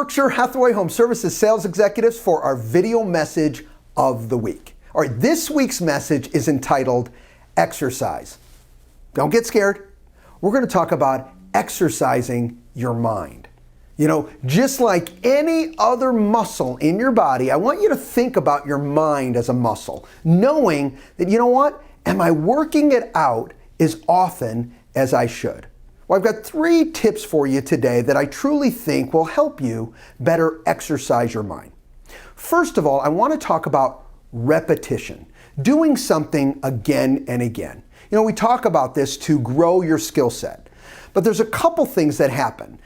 Berkshire Hathaway Home Services sales executives for our video message of the week. All right, this week's message is entitled Exercise. Don't get scared. We're going to talk about exercising your mind. You know, just like any other muscle in your body, I want you to think about your mind as a muscle, knowing that, you know what, am I working it out as often as I should? Well, I've got 3 tips for you today that I truly think will help you better exercise your mind. First of all, I want to talk about repetition, doing something again and again. You know, we talk about this to grow your skill set, but there's a couple things that happen.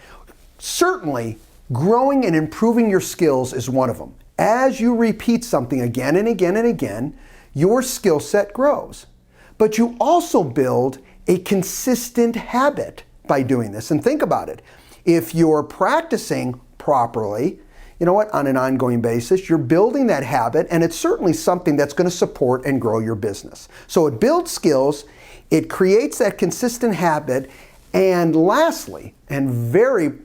Certainly, growing and improving your skills is one of them. As you repeat something again and again and again, your skill set grows. But you also build a consistent habit by doing this. And think about it. If you're practicing properly, you know what, on an ongoing basis, you're building that habit, and it's certainly something that's going to support and grow your business. So it builds skills, it creates that consistent habit, and lastly, and very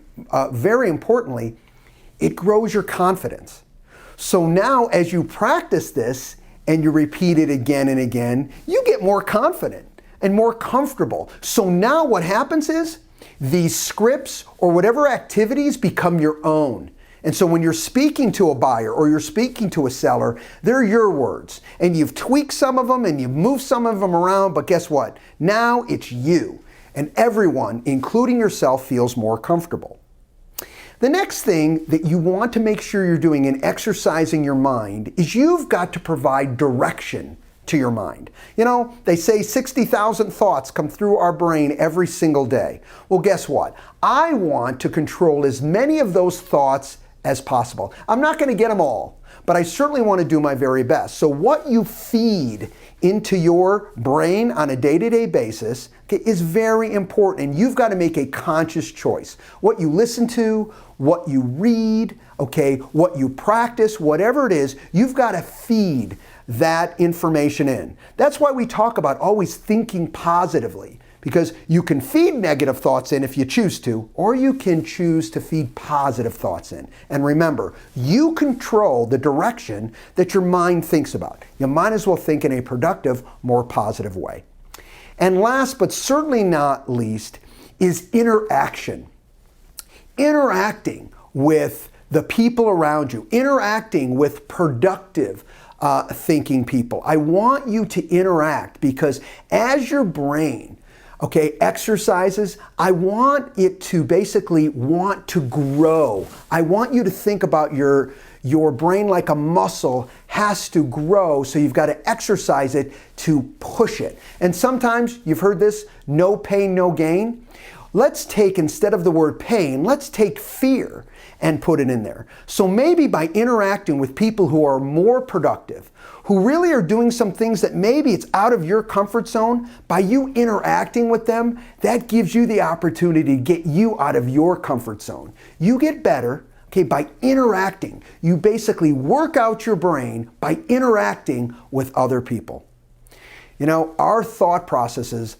importantly, it grows your confidence. So now as you practice this and you repeat it again and again, you get more confident and more comfortable. So now what happens is these scripts or whatever activities become your own. And so when you're speaking to a buyer or you're speaking to a seller, they're your words. And you've tweaked some of them and you've moved some of them around, but guess what? Now it's you. And everyone, including yourself, feels more comfortable. The next thing that you want to make sure you're doing in exercising your mind is you've got to provide direction to your mind. You know, they say 60,000 thoughts come through our brain every single day. Well, guess what? I want to control as many of those thoughts as possible. I'm not going to get them all, but I certainly want to do my very best. So what you feed into your brain on a day-to-day basis, okay, is very important, and you've got to make a conscious choice. What you listen to, what you read, okay, what you practice, whatever it is, you've got to feed that information in. That's why we talk about always thinking positively, because you can feed negative thoughts in if you choose to, or you can choose to feed positive thoughts in. And remember, you control the direction that your mind thinks about. You might as well think in a productive, more positive way. And last but certainly not least is interaction. Interacting with the people around you, interacting with productive thinking people. I want you to interact because as your brain, okay, exercises, I want it to basically want to grow. I want you to think about your brain like a muscle has to grow, so you've got to exercise it to push it. And sometimes, you've heard this, no pain, no gain. Let's take, instead of the word pain, let's take fear and put it in there. So maybe by interacting with people who are more productive, who really are doing some things that maybe it's out of your comfort zone, by you interacting with them, that gives you the opportunity to get you out of your comfort zone. You get better, okay, by interacting. You basically work out your brain by interacting with other people. You know, our thought processes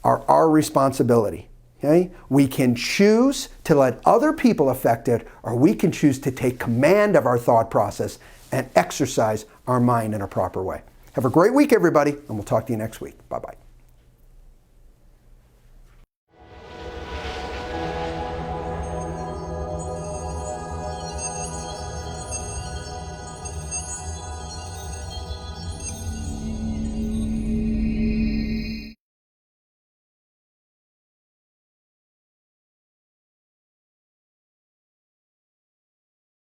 are our responsibility. Okay? We can choose to let other people affect it, or we can choose to take command of our thought process and exercise our mind in a proper way. Have a great week, everybody, and we'll talk to you next week. Bye-bye.